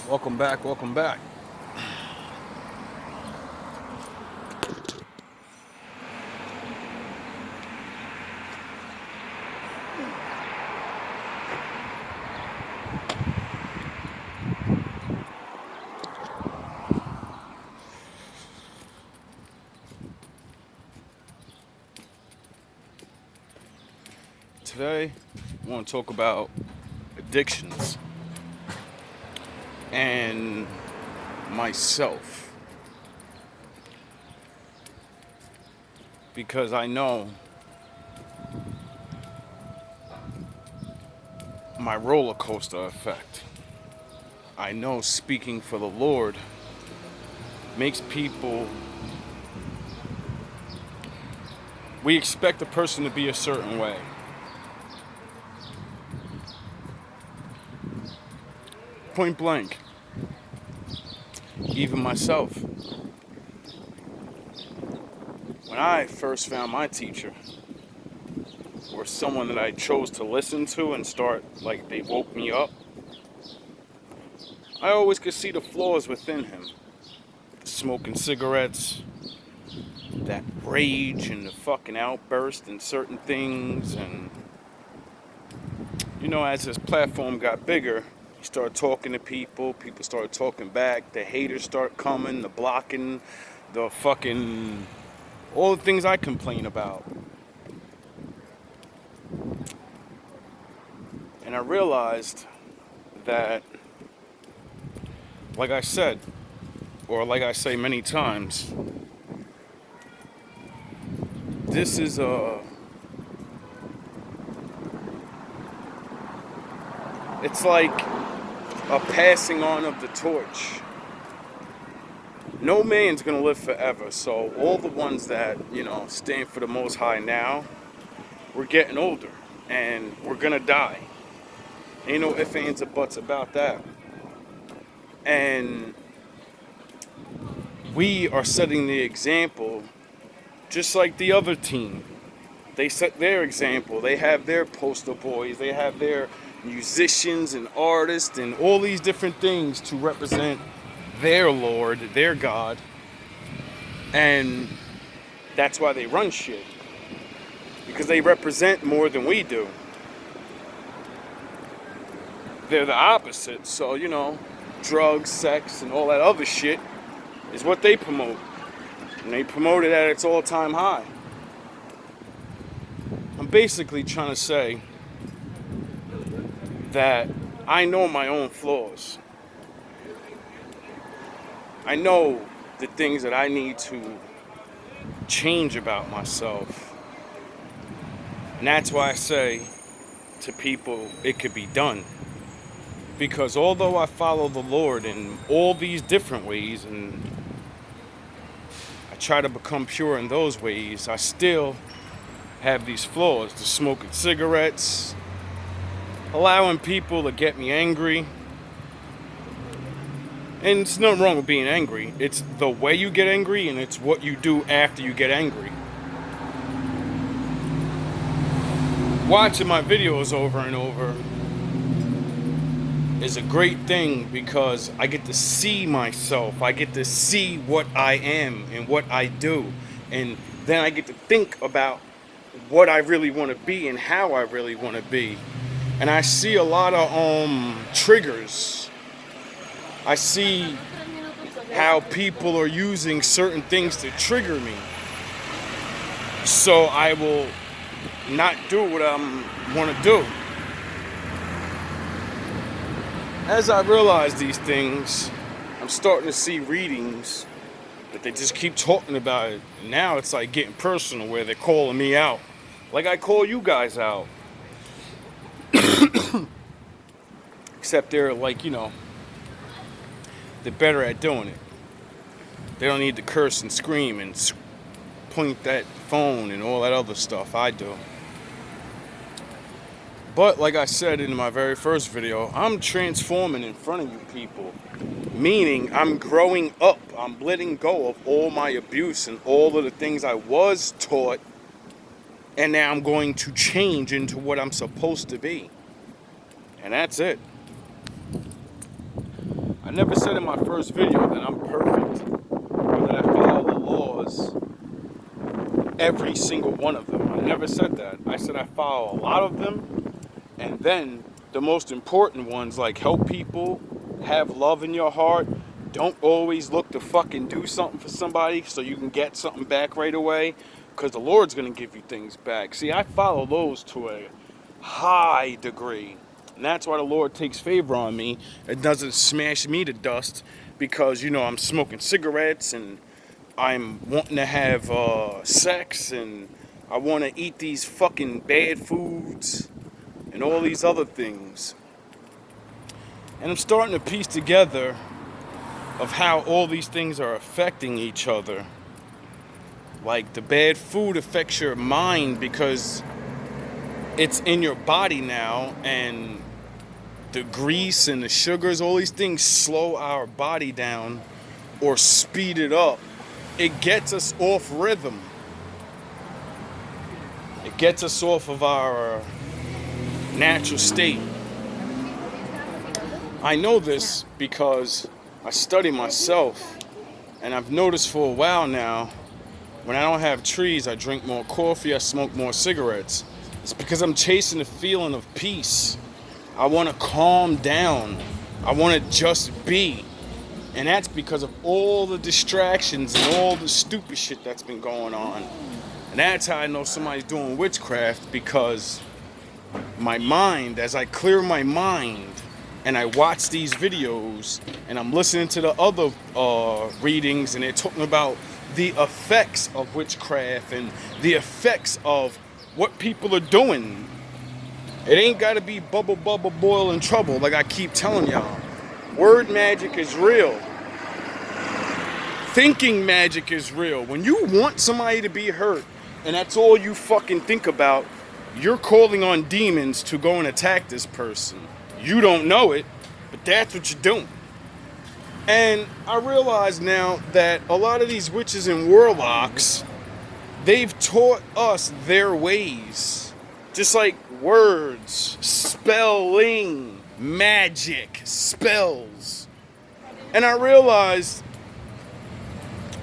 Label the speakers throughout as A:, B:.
A: Welcome back, welcome back. Today, I want to talk about addictions and myself. Because I know my roller coaster effect. I know speaking for the Lord makes people. We expect a person to be a certain way. Point blank. Even myself. When I first found my teacher, or someone that I chose to listen to and start, like, they woke me up, I always could see the flaws within him. Smoking cigarettes, that rage and the fucking outburst and certain things. And, as his platform got bigger, he started talking to people, people started talking back, the haters start coming, the blocking, the fucking, all the things I complain about. And I realized that, like I said, or like I say many times, this is it's like a passing on of the torch. No man's gonna live forever, so all the ones that, stand for the Most High now, we're getting older, and we're gonna die. Ain't no ifs, ands, or buts about that. And we are setting the example, just like the other team. They set their example. They have their poster boys. They have their musicians and artists and all these different things to represent their Lord, their God. And that's why they run shit. Because they represent more than we do. They're the opposite. So, drugs, sex, and all that other shit is what they promote. And they promote it at its all-time high. I'm basically trying to say that I know my own flaws. I know the things that I need to change about myself. And that's why I say to people, it could be done. Because although I follow the Lord in all these different ways and I try to become pure in those ways, I still have these flaws. The smoking cigarettes, allowing people to get me angry. And it's nothing wrong with being angry. It's the way you get angry and it's what you do after you get angry. Watching my videos over and over is a great thing because I get to see myself. I get to see what I am and what I do. And then I get to think about what I really want to be and how I really want to be. And I see a lot of triggers. I see how people are using certain things to trigger me. So I will not do what I want to do. As I realize these things, I'm starting to see readings that they just keep talking about it. And now it's like getting personal where they're calling me out. Like I call you guys out. Except they're like, they're better at doing it. They don't need to curse and scream and point that phone and all that other stuff I do. But like I said in my very first video, I'm transforming in front of you people. Meaning I'm growing up. I'm letting go of all my abuse and all of the things I was taught. And now I'm going to change into what I'm supposed to be. And that's it. I never said in my first video that I'm perfect or that I follow the laws, every single one of them. I never said that. I said I follow a lot of them, and then the most important ones, like help people, have love in your heart, don't always look to fucking do something for somebody so you can get something back right away, because the Lord's going to give you things back. See, I follow those to a high degree, and that's why the Lord takes favor on me. It doesn't smash me to dust, because, you know, I'm smoking cigarettes and I'm wanting to have sex, and I want to eat these fucking bad foods and all these other things. And I'm starting to piece together of how all these things are affecting each other. Like, the bad food affects your mind because it's in your body now, and the grease and the sugars, all these things slow our body down or speed it up. It gets us off rhythm. It gets us off of our natural state. I know this because I study myself, and I've noticed for a while now, when I don't have trees, I drink more coffee, I smoke more cigarettes. It's because I'm chasing the feeling of peace. I want to calm down. I want to just be. And that's because of all the distractions and all the stupid shit that's been going on. And that's how I know somebody's doing witchcraft, because my mind, as I clear my mind and I watch these videos and I'm listening to the other readings, and they're talking about the effects of witchcraft and the effects of what people are doing. It ain't got to be bubble, boil, and trouble, like I keep telling y'all. Word magic is real. Thinking magic is real. When you want somebody to be hurt, and that's all you fucking think about, you're calling on demons to go and attack this person. You don't know it, but that's what you're doing. And I realize now that a lot of these witches and warlocks, they've taught us their ways. Just like words, spelling, magic, spells. And I realized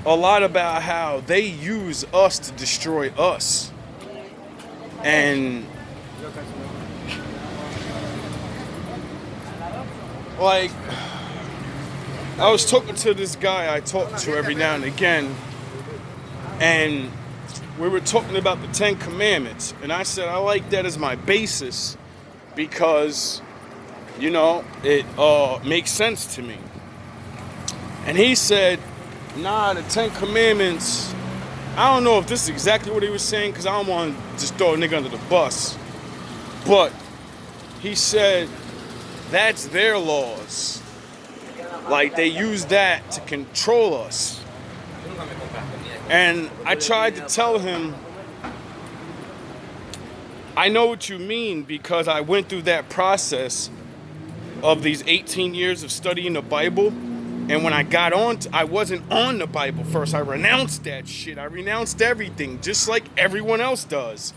A: a lot about how they use us to destroy us. And like, I was talking to this guy I talk to every now and again, and we were talking about the Ten Commandments, and I said I like that as my basis because, you know, it makes sense to me. And he said, nah, the Ten Commandments, I don't know if this is exactly what he was saying, because I don't want to just throw a nigga under the bus, but he said that's their laws. Like, they use that to control us. And I tried to tell him, I know what you mean, because I went through that process of these 18 years of studying the Bible. And when I got on, I wasn't on the Bible first. I renounced that shit. I renounced everything, just like everyone else does.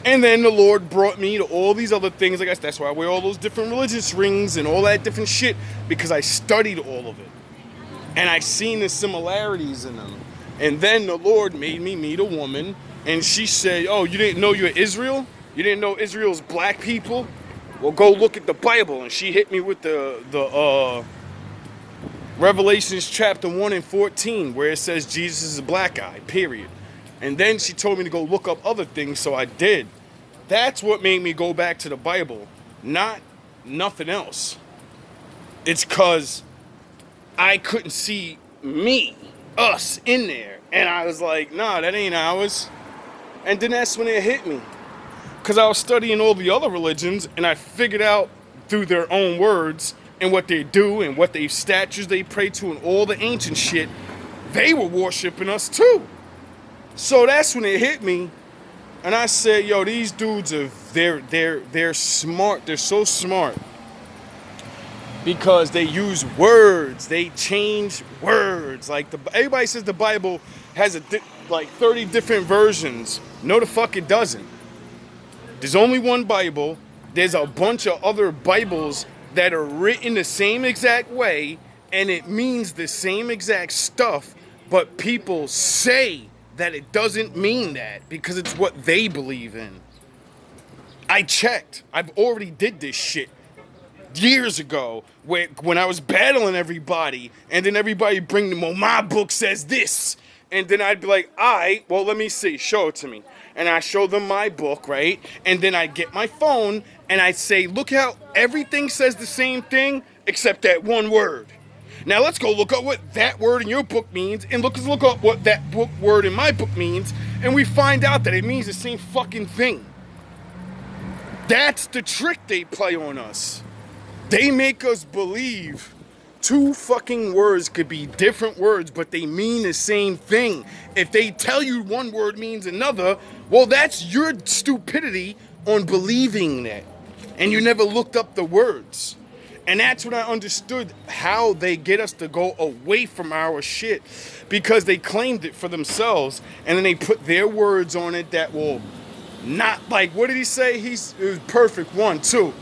A: And then the Lord brought me to all these other things. I guess that's why I wear all those different religious rings and all that different shit, because I studied all of it. And I seen the similarities in them. And then the Lord made me meet a woman, and she said, oh, you didn't know you're Israel? You didn't know Israel's black people? Well, go look at the Bible. And she hit me with the Revelations chapter 1 and 14, where it says Jesus is a black guy, period. And then she told me to go look up other things, so I did. That's what made me go back to the Bible, not nothing else. It's because I couldn't see me, us, in there. And I was like, nah, that ain't ours. And then that's when it hit me. Because I was studying all the other religions, and I figured out through their own words and what they do and what they statues they pray to and all the ancient shit, they were worshiping us too. So that's when it hit me, and I said, yo, these dudes are, they're smart. They're so smart because they use words. They change words. Like, everybody says the Bible has like 30 different versions. No, the fuck it doesn't. There's only one Bible. There's a bunch of other Bibles that are written the same exact way, and it means the same exact stuff, but people say that it doesn't mean that because it's what they believe in. I checked. I've already did this shit years ago when I was battling everybody, and then everybody bring them, well, my book says this. And then I'd be like, all right, well, let me see. Show it to me. And I show them my book, right? And then I'd get my phone, and I'd say, look how everything says the same thing except that one word. Now let's go look up what that word in your book means, and let's look up what that book word in my book means, and we find out that it means the same fucking thing. That's the trick they play on us. They make us believe two fucking words could be different words, but they mean the same thing. If they tell you one word means another, well, that's your stupidity on believing that. And you never looked up the words. And that's when I understood how they get us to go away from our shit, because they claimed it for themselves, and then they put their words on it that will not, like, what did he say? It was perfect. 1, 2.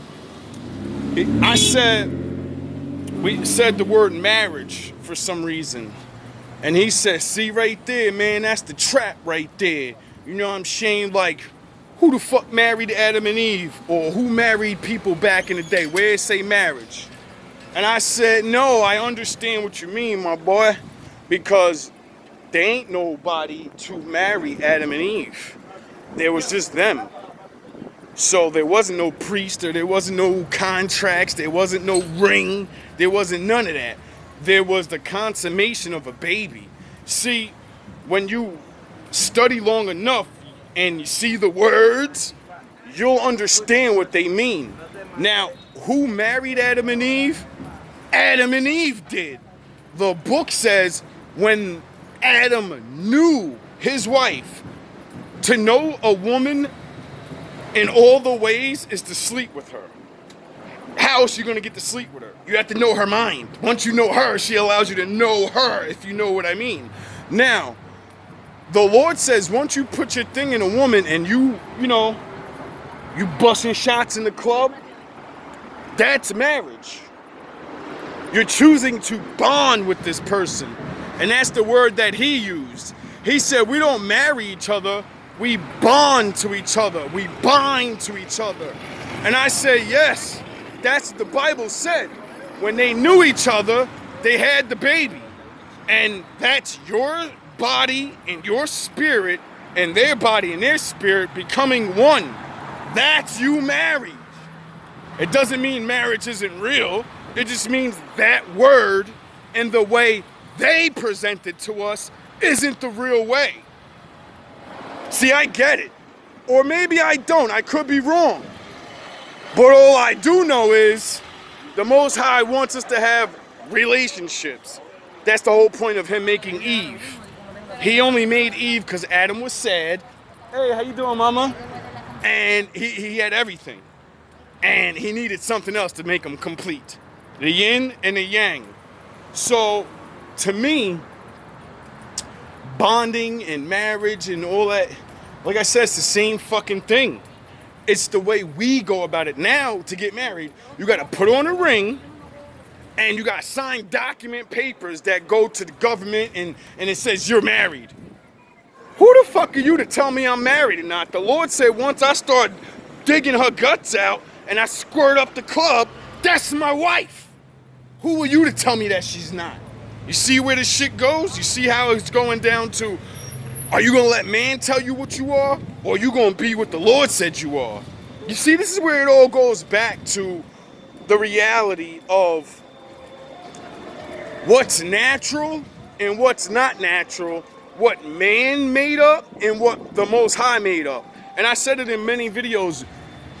A: We said the word marriage for some reason. And he said, see right there, man, that's the trap right there. You know what I'm saying? Like, who the fuck married Adam and Eve? Or who married people back in the day? Where it say marriage? And I said, no, I understand what you mean, my boy. Because there ain't nobody to marry Adam and Eve. There was just them. So there wasn't no priest, or there wasn't no contracts, there wasn't no ring, there wasn't none of that. There was the consummation of a baby. See, when you study long enough and you see the words, you'll understand what they mean. Now, who married Adam and Eve? Adam and Eve did. The book says when Adam knew his wife, to know a woman in all the ways is to sleep with her. How is she going to get to sleep with her? You have to know her mind. Once you know her, she allows you to know her, if you know what I mean. Now, the Lord says once you put your thing in a woman and you busting shots in the club, that's marriage. You're choosing to bond with this person. And that's the word that he used. He said we don't marry each other, we bond to each other. We bind to each other. And I say, yes, that's what the Bible said. When they knew each other, they had the baby. And that's your body and your spirit and their body and their spirit becoming one. That's you married. It doesn't mean marriage isn't real. It just means that word and the way they present it to us isn't the real way. See, I get it. Or maybe I don't. I could be wrong. But all I do know is the Most High wants us to have relationships. That's the whole point of him making Eve. He only made Eve because Adam was sad. Hey, how you doing, mama? And he had everything. And he needed something else to make him complete. The yin and the yang. So, to me, bonding and marriage and all that, like I said, it's the same fucking thing. It's the way we go about it. Now, to get married, you got to put on a ring, and you got to sign document papers that go to the government, and it says you're married. Who the fuck are you to tell me I'm married or not? The Lord said once I start digging her guts out and I squirt up the club, that's my wife. Who are you to tell me that she's not? You see where this shit goes? You see how it's going down to, are you going to let man tell you what you are? Or are you going to be what the Lord said you are? You see, this is where it all goes back to the reality of what's natural and what's not natural, what man made up and what the Most High made up. And I said it in many videos,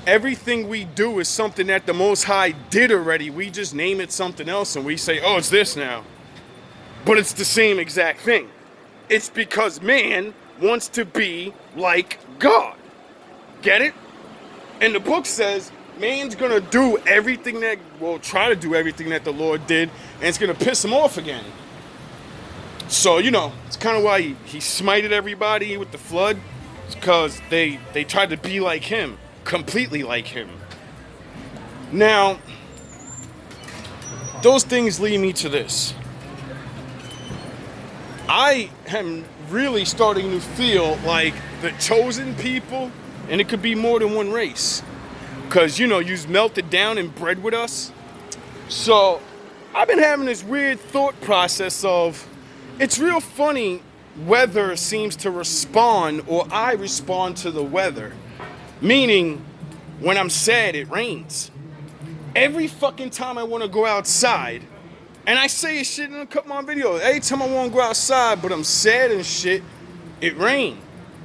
A: everything we do is something that the Most High did already. We just name it something else and we say, oh, it's this now. But it's the same exact thing. It's because man wants to be like God. Get it? And the book says man's going to do everything that, well, try to do everything that the Lord did, and it's going to piss him off again. So, it's kind of why he smited everybody with the flood. It's because they tried to be like him, completely like him. Now, those things lead me to this. I am really starting to feel like the chosen people, and it could be more than one race. Because, you's melted down and bred with us. So, I've been having this weird thought process of, it's real funny, weather seems to respond, or I respond to the weather. Meaning, when I'm sad, it rains. Every fucking time I want to go outside, and I say this shit in a couple of my videos, every time I want to go outside, but I'm sad and shit, it rain.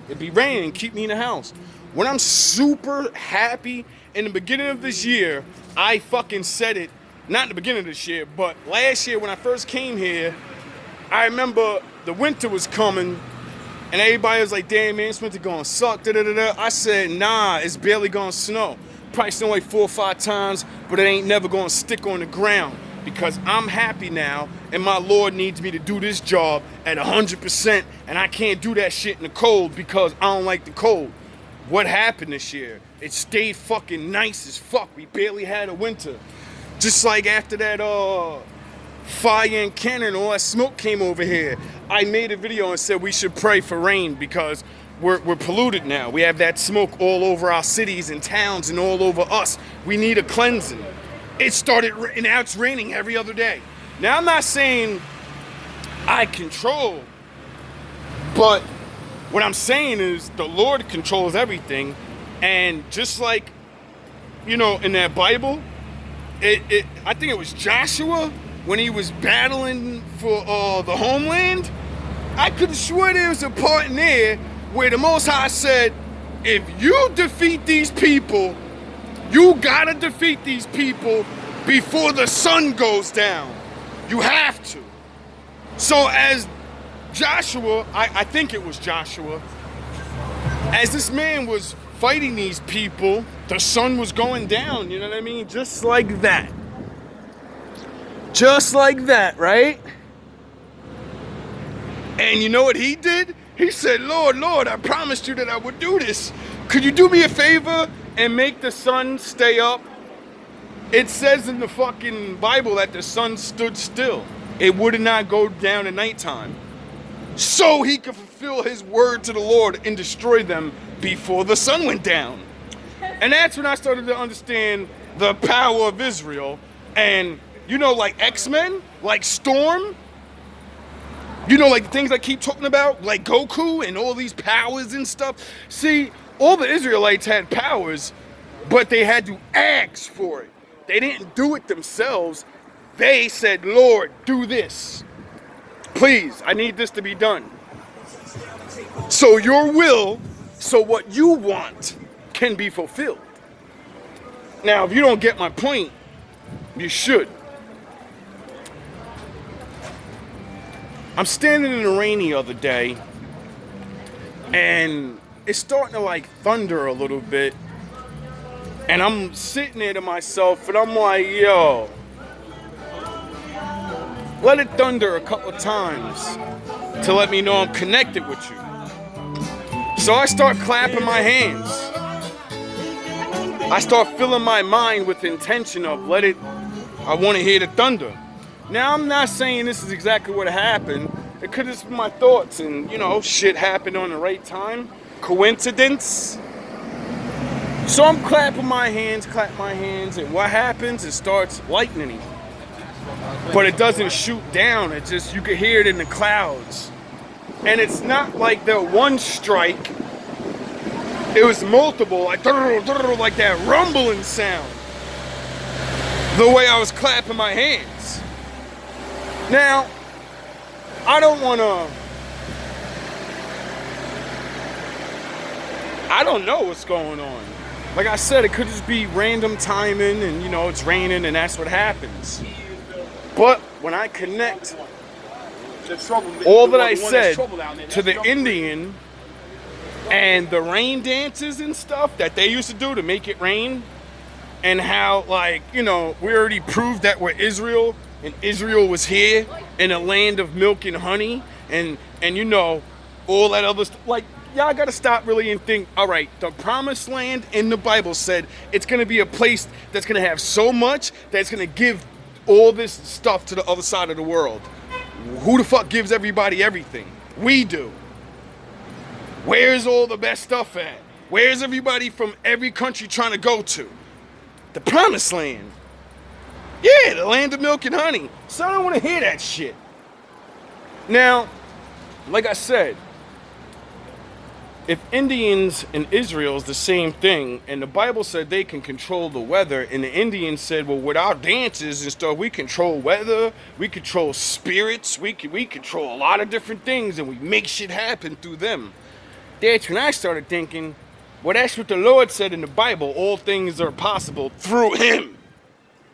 A: It be raining and keep me in the house. When I'm super happy, in the beginning of this year, I fucking said it, not in the beginning of this year, but last year when I first came here, I remember the winter was coming, and everybody was like, damn man, this winter gonna suck, da-da-da-da. I said, nah, it's barely gonna snow. Probably snow like 4 or 5 times, but it ain't never gonna stick on the ground. Because I'm happy now, and my Lord needs me to do this job at 100%, and I can't do that shit in the cold because I don't like the cold. What happened this year? It stayed fucking nice as fuck. We barely had a winter. Just like after that fire in Canada, all that smoke came over here. I made a video and said we should pray for rain because we're polluted now. We have that smoke all over our cities and towns and all over us. We need a cleansing. It started, and now it's raining every other day. Now, I'm not saying I control, but what I'm saying is the Lord controls everything. And just like, in that Bible, I think it was Joshua, when he was battling for the homeland, I could have sworn there was a part in there where the Most High said, if you defeat these people, you gotta defeat these people before the sun goes down. You have to. So as Joshua, I think it was Joshua, as this man was fighting these people, the sun was going down, you know what I mean? Just like that. Just like that, right? And you know what he did? He said, Lord, I promised you that I would do this. Could you do me a favor and make the sun stay up? It says in the fucking Bible that the sun stood still. It would not go down at nighttime. So he could fulfill his word to the Lord and destroy them before the sun went down. And that's when I started to understand the power of Israel. And, like X-Men, like Storm, like the things I keep talking about, like Goku and all these powers and stuff. See, all the Israelites had powers, but they had to ask for it. They didn't do it themselves. They said, Lord, do this. Please, I need this to be done. So your will, so what you want can be fulfilled. Now, if you don't get my point, you should. I'm standing in the rain the other day, and it's starting to like thunder a little bit. And I'm sitting there to myself, and I'm like, yo, let it thunder a couple of times to let me know I'm connected with you. So I start clapping my hands. I start filling my mind with the intention of I want to hear the thunder. Now, I'm not saying this is exactly what happened. It could have been my thoughts and, shit happened on the right time. Coincidence. So I'm clapping my hands, and what happens? It starts lightning. But it doesn't shoot down, you can hear it in the clouds. And it's not like the one strike, it was multiple, like that rumbling sound. The way I was clapping my hands. Now, I don't know what's going on. Like I said, it could just be random timing and, it's raining and that's what happens. But when I connect all that I said to the Indian and the rain dances and stuff that they used to do to make it rain, and how, we already proved that we're Israel, and Israel was here in a land of milk and honey, and all that other stuff. Y'all gotta stop really and think, all right, the promised land in the Bible said it's gonna be a place that's gonna have so much that it's gonna give all this stuff to the other side of the world? Who the fuck gives everybody everything? We do. Where's all the best stuff at? Where's everybody from every country trying to go to? The promised land. Yeah, the land of milk and honey. So I don't want to hear that shit. Now, like I said, if Indians and Israel is the same thing, and the Bible said they can control the weather, and the Indians said, well, with our dances and stuff, we control weather, we control spirits, we control a lot of different things, and we make shit happen through them. That's when I started thinking, well, that's what the Lord said in the Bible, all things are possible through him.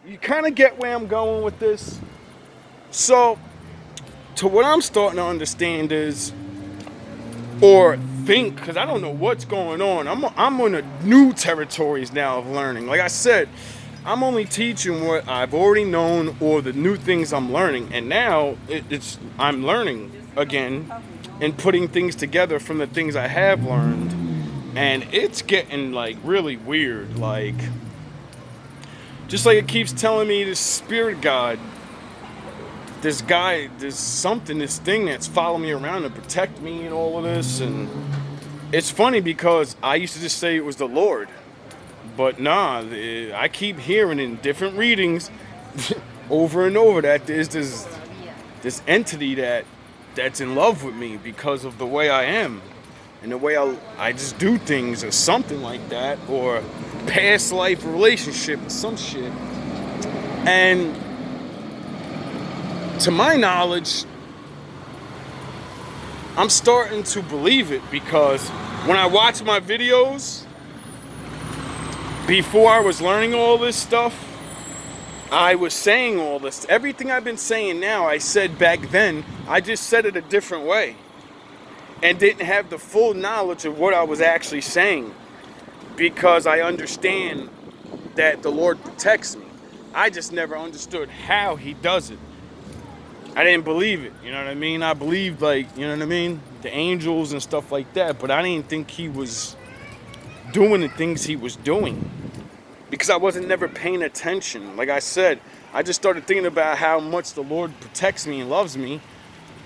A: You kind of get where I'm going with this? So, to what I'm starting to understand is, or think, because I don't know what's going on. I'm on the new territories now of learning. Like I said, I'm only teaching what I've already known or the new things I'm learning. And now I'm learning again and putting things together from the things I have learned. And it's getting like really weird. Like, just like it keeps telling me the spirit guide, this guy, there's something, this thing that's following me around to protect me and all of this. And it's funny because I used to just say it was the Lord. But nah, I keep hearing in different readings over and over that there's this entity that's in love with me because of the way I am. And the way I just do things or something like that. Or past life relationship or some shit. And to my knowledge, I'm starting to believe it because when I watch my videos, before I was learning all this stuff, I was saying all this. Everything I've been saying now, I said back then, I just said it a different way. And didn't have the full knowledge of what I was actually saying. Because I understand that the Lord protects me. I just never understood how he does it. I didn't believe it, you know what I mean? I believed, like, you know what I mean? The angels and stuff like that, but I didn't think he was doing the things he was doing because I wasn't never paying attention. Like I said, I just started thinking about how much the Lord protects me and loves me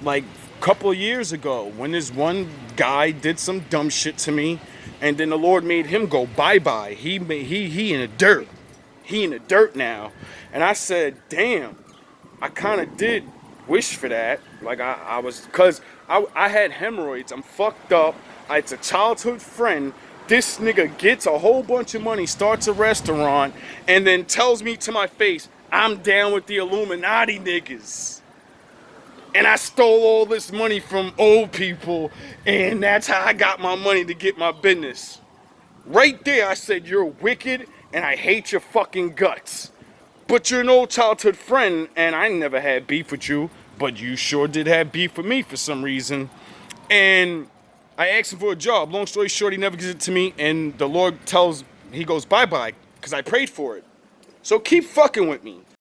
A: like a couple of years ago when this one guy did some dumb shit to me and then the Lord made him go bye-bye. He in the dirt. He in the dirt now. And I said, damn, I kind of did wish for that. Like I was, because I had hemorrhoids. I'm fucked up. It's a childhood friend. This nigga gets a whole bunch of money, starts a restaurant, and then tells me to my face, I'm down with the Illuminati niggas. And I stole all this money from old people, and that's how I got my money to get my business. Right there, I said, you're wicked, and I hate your fucking guts. But you're an old childhood friend, and I never had beef with you, but you sure did have beef with me for some reason. And I asked him for a job. Long story short, he never gives it to me, and the Lord he goes bye-bye, because I prayed for it. So keep fucking with me.